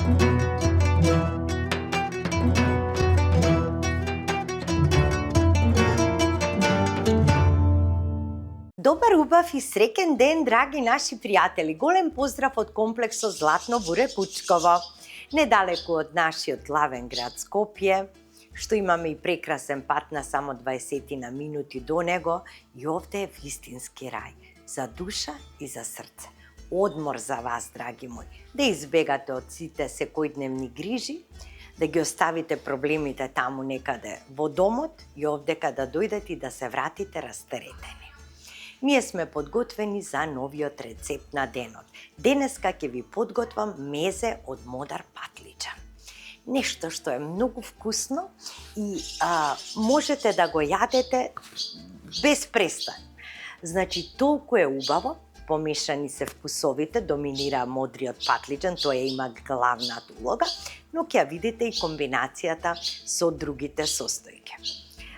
Добар, убав и среќен ден, драги наши пријатели. Голем поздрав од комплексот Златно буре Пучково. Недалеку од нашиот главен град Скопје, што имаме и прекрасен пат на само 20 на минути до него, и овде е вистински рај за душа и за срце. Одмор за вас, драги мои, да избегате од сите секојдневни грижи, да ги оставите проблемите таму некаде во домот и овдека да дојдете и да се вратите растеретени. Ние сме подготвени за новиот рецепт на денот. Денеска ќе ви подготвам мезе од модар патлиџан. Нешто што е многу вкусно и можете да го јадете без престан. Значи, толку е убаво, помешани се вкусовите, доминира модриот патлиџан, тоа има главната улога, но ќе ја видите и комбинацијата со другите состојки.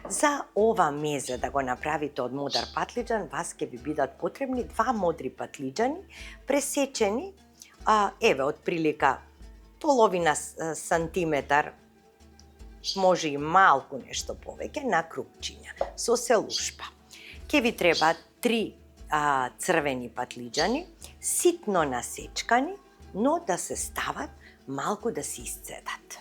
За ова мезе да го направите од модар патлиџан, вас ќе ви бидат потребни 2 модри патлиџани, пресечени, од прилика половина сантиметар, може и малку нешто повеќе, на крупчиња, со селушпа. Ќе ви треба 3 црвени патлиџани, ситно насечкани, но да се стават малку да се исцедат.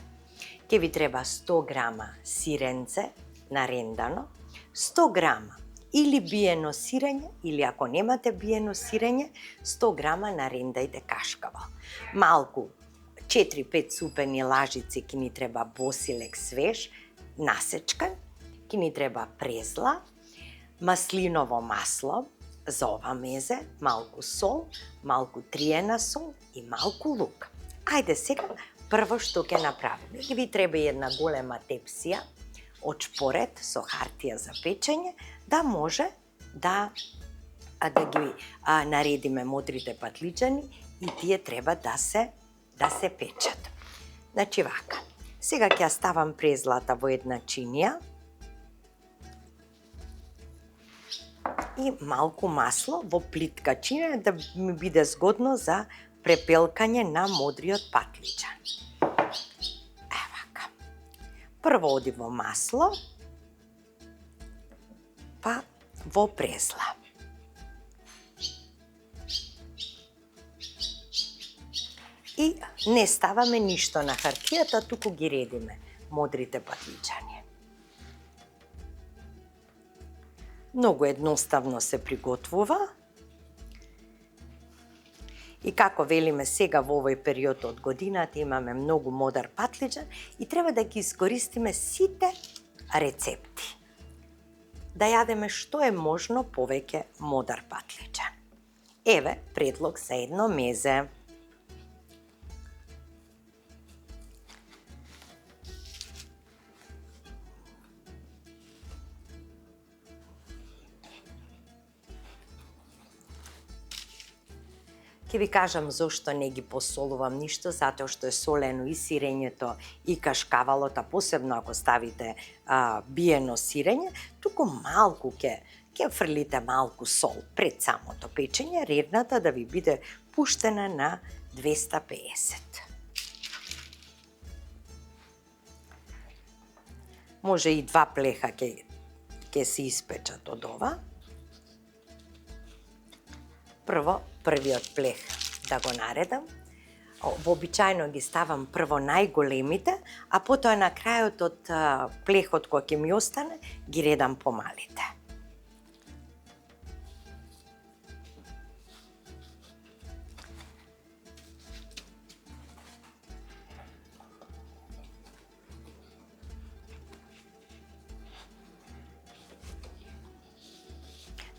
Ќе ви треба 100 грама сиренце, нарендано, 100 грама или биено сирење, или ако немате биено сирење, 100 грама нарендајте кашкаво. Малку, 4-5 супени лажици ќе ни треба босилек свеж, насечкан, ќе ни треба презла, маслиново масло за ова мезе, малку сол, малку триена сол и малку лук. Ајде сега, прво што ќе направиме. Ќе ви треба една голема тепсија од шпорет со хартија за печење, да може да ги наредиме модрите патлиџани и тие треба да се печат. Значи вака. Сега ќе ја ставам презлата во една чинија и малку масло во плитка чинија да ми биде згодно за препелкање на модриот патлиџан. Прво оди во масло, па во презла. И не ставаме ништо на хартијата, туку ги редиме модрите патлиџани. Многу едноставно се приготвува. И како велиме сега во овој период од годината имаме многу модар патлиџан и треба да ги искористиме сите рецепти. Да јадеме што е можно повеќе модар патлиџан. Еве предлог за едно мезе. Ќе ви кажам зошто не ги посолувам ништо, затоа што е солено и сирењето и кашкавалот, посебно ако ставите биено сирење, туку малку ќе фрлите малку сол пред самото печење, редната да ви биде пуштена на 250. Може и 2 плеха ќе се испечат од ова. Прво, првиот плех да го наредам. Вообичајно ги ставам прво најголемите, а потоа на крајот од плехот кој ќе ми остане, ги редам помалите.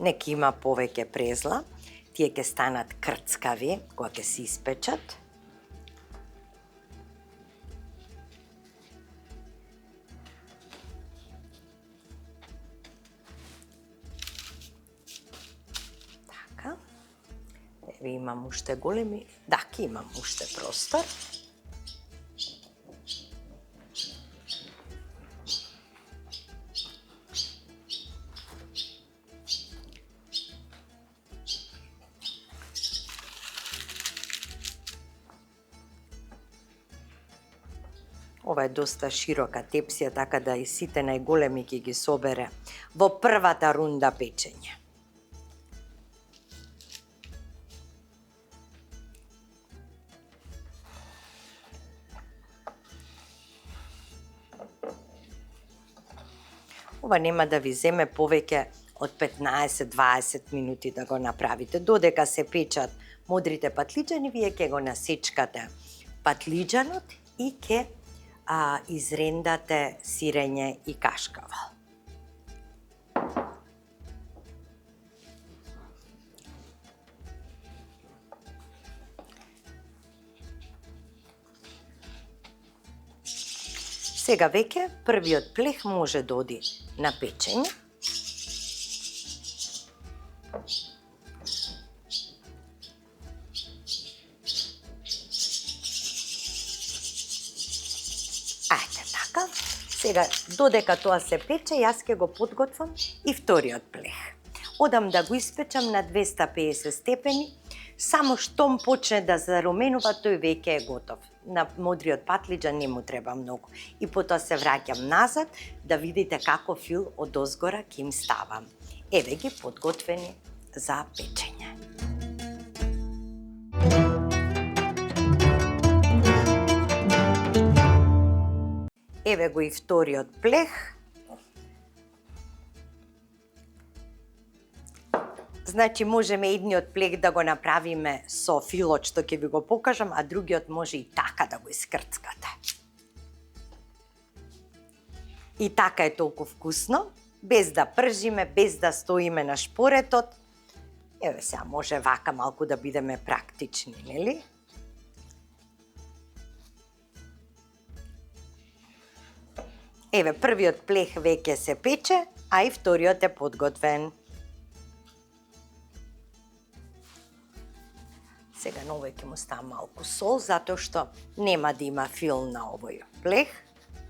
Нека има повеќе презла. Тие ќе станат крцкави кога ќе се испечат. Така. Еве имам уште големи. Да, ќе имам уште простор. Ова е доста широка тепсија, така да и сите најголеми ќе ги собере во првата рунда печење. Ова нема да ви земе повеќе од 15-20 минути да го направите. Додека се печат модрите патлиџани, вие ќе го насечкате патлиџанот и ќе изрендате сирење и кашкавал. Сега веќе првиот плех може да оди на печење. Сега, додека тоа се пече, јас ќе го подготвам и вториот плех. Одам да го испечам на 250 степени, само штом почне да заруменува, тој веќе е готов. На модриот патлиџан не му треба многу. И потоа се враќам назад да видите како фил од озгора ќе им ставам. Еве ги подготвени за печење. Еве го и вториот плех. Значи, можеме едниот плех да го направиме со филот што ќе ви го покажам, а другиот може и така да го искрцкате. И така е толку вкусно, без да пржиме, без да стоиме на шпоретот. Еве сега може вака малку да бидеме практични, нели? Еве, првиот плех веќе се пече, а и вториот е подготвен. Сега на овој ќе му ставам малку сол, затоа што нема да има фил на овој плех,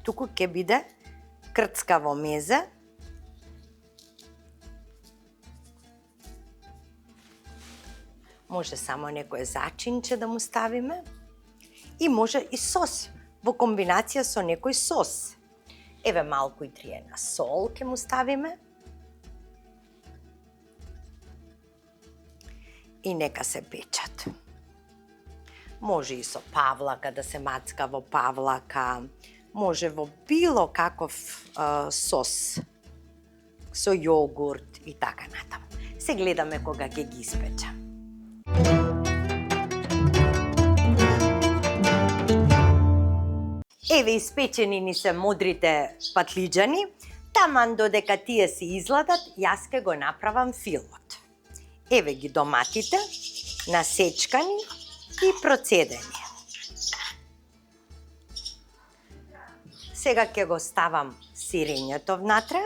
туку ќе биде крцкаво мезе. Може само некое зачинче да му ставиме и може и сос, во комбинација со некој сос. Еве малку и триена сол ќе му ставиме. И нека се печат. Може и со павлака, да се мацка во павлака, може во било каков сос, со јогурт и така натаму. Се гледаме кога ќе ги испечам. Еве испечени ни се модрите патлиџани, таман додека тие се изладат, јас ќе го направам филот. Еве ги доматите, насечкани и процедени. Сега ќе го ставам сирењето внатре.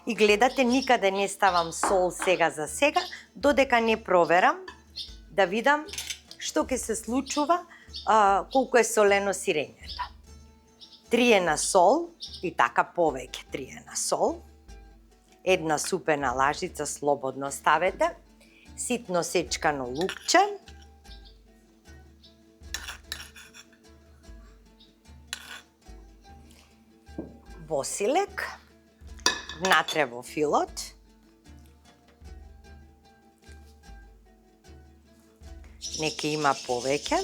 И гледате, никаде не ставам сол сега за сега, додека не проверам, да видам што ќе се случува, колку е солено сирењето. Триена сол, и така повеќе триена сол, една супена лажица слободно ставете, ситно сечкано лукче, босилек, внатре во филот, нека има повеќе,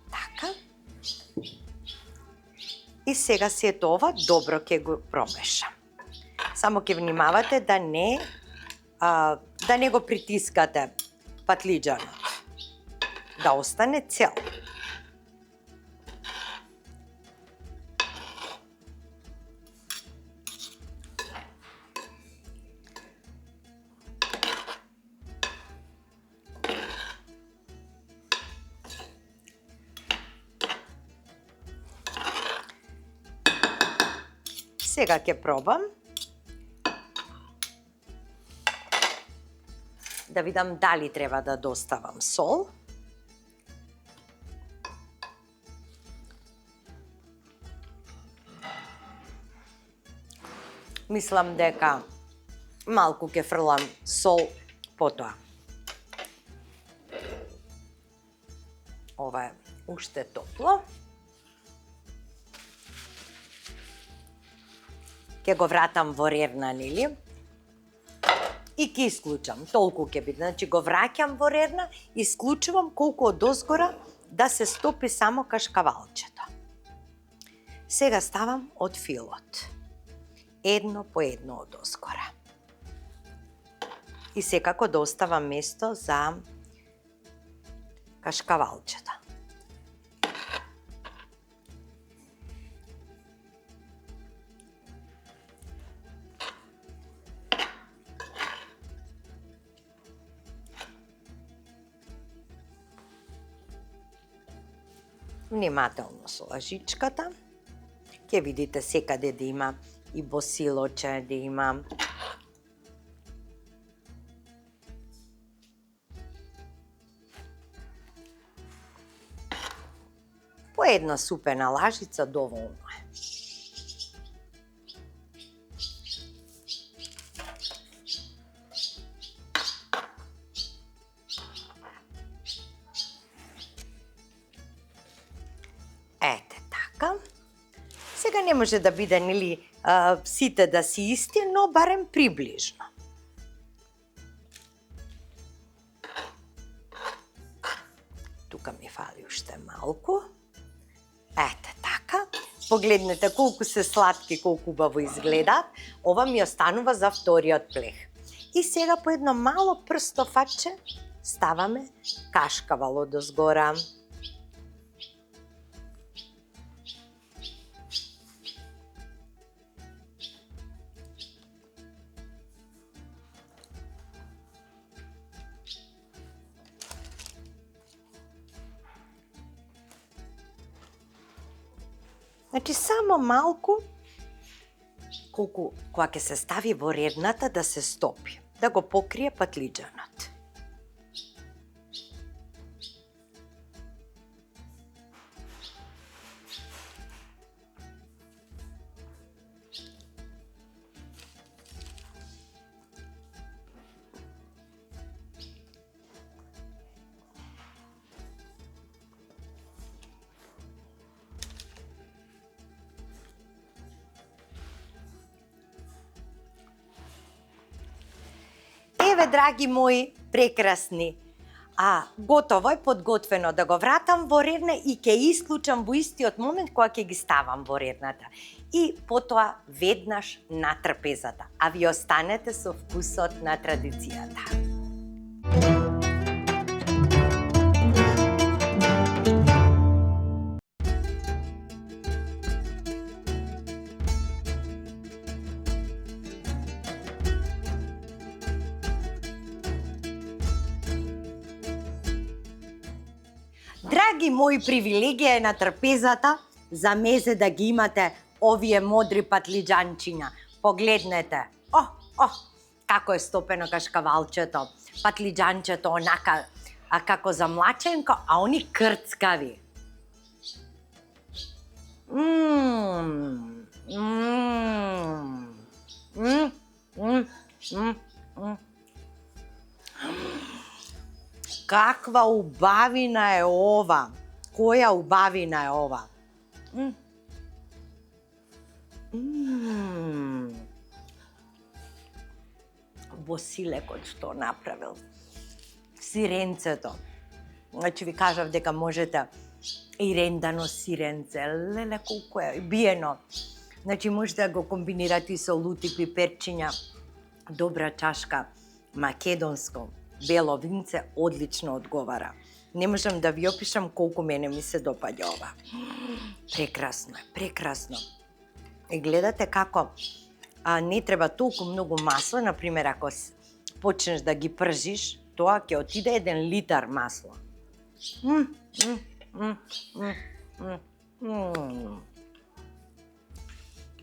така, и сега сето ова добро ќе го промешам. Само ќе внимавате да не го притискате патлиџанот, да остане цел. Сега ќе пробам да видам дали треба да доставам сол. Мислам дека малку ќе фрлам сол Потоа, ова е уште топло. Ќе го вратам во рерна, нели? И ќе исклучам, толку ќе биде. Значи го враќам во рерна, исклучувам колку од озгора да се стопи само кашкавалчето. Сега ставам од филот. Едно по едно од озгора. И секако да оставам место за кашкавалчето. Внимателно со лажичката. Ќе видите секаде да има и босилоче, да има по една супена лажица доволно е. Ете така. Сега не може да биде, нели, сите да си исти, но барем приближно. Тука ми фали уште малку. Ете така. Погледнете колку се сладки, колку убаво изгледаат. Ова ми останува за вториот плех. И сега по едно мало прсто фатче ставаме кашкавал одозгора. Значи само малку, колку кога ќе се стави во рерната да се стопи, да го покрие патлиџанот. Еве, драги мои прекрасни, готово е, подготвено, да го вратам во рерна и ќе исклучам во истиот момент кога ќе ги ставам во рерната. И потоа веднаш на трпезата, а ви останете со вкусот на традицијата. Драги мои, привилегија е на трпезата за мезе да ги имате овие модри патлиџанчиња. Погледнете. Како е стопено кашкавалчето, патлиџанчето онака како замлаченко, а они крцкави. Каква убавина е ова! Која убавина е ова! Босилекот што направил. Сиренцето. Значи ви кажав дека можете и рендано сиренце. Леле колку е биено. Значи можете да го комбинирате и со лути пиперчиња. Добра чашка македонско бело винце одлично одговара. Не можам да ви опишам колку мене ми се допаѓа ова. Прекрасно е, прекрасно. И гледате како не треба толку многу масло, например, ако почнеш да ги пржиш, тоа ќе отиде 1 литар масло.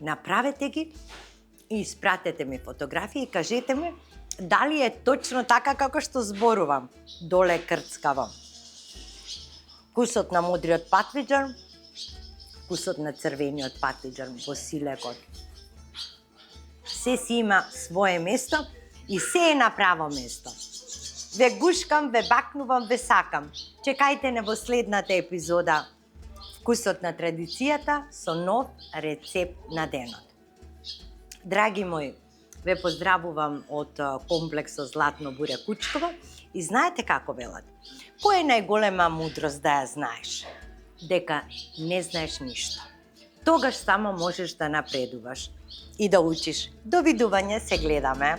Направете ги и испратете ми фотографии и кажете ми дали е точно така како што зборувам. Доле крцкаво. Вкусот на мудриот патлиџан, вкусот на црвениот патлиџан, босилекот. Се си има свое место и се е на право место. Ве гушкам, ве бакнувам, ве сакам. Чекајте не во следната епизода Вкусот на традицијата со нов рецепт на денот. Драги мои, ве поздравувам од комплексот Златно буре кучково и знаете како велат? Која е најголема мудрост да ја знаеш? Дека не знаеш ништо. Тогаш само можеш да напредуваш и да учиш. Довидување, се гледаме!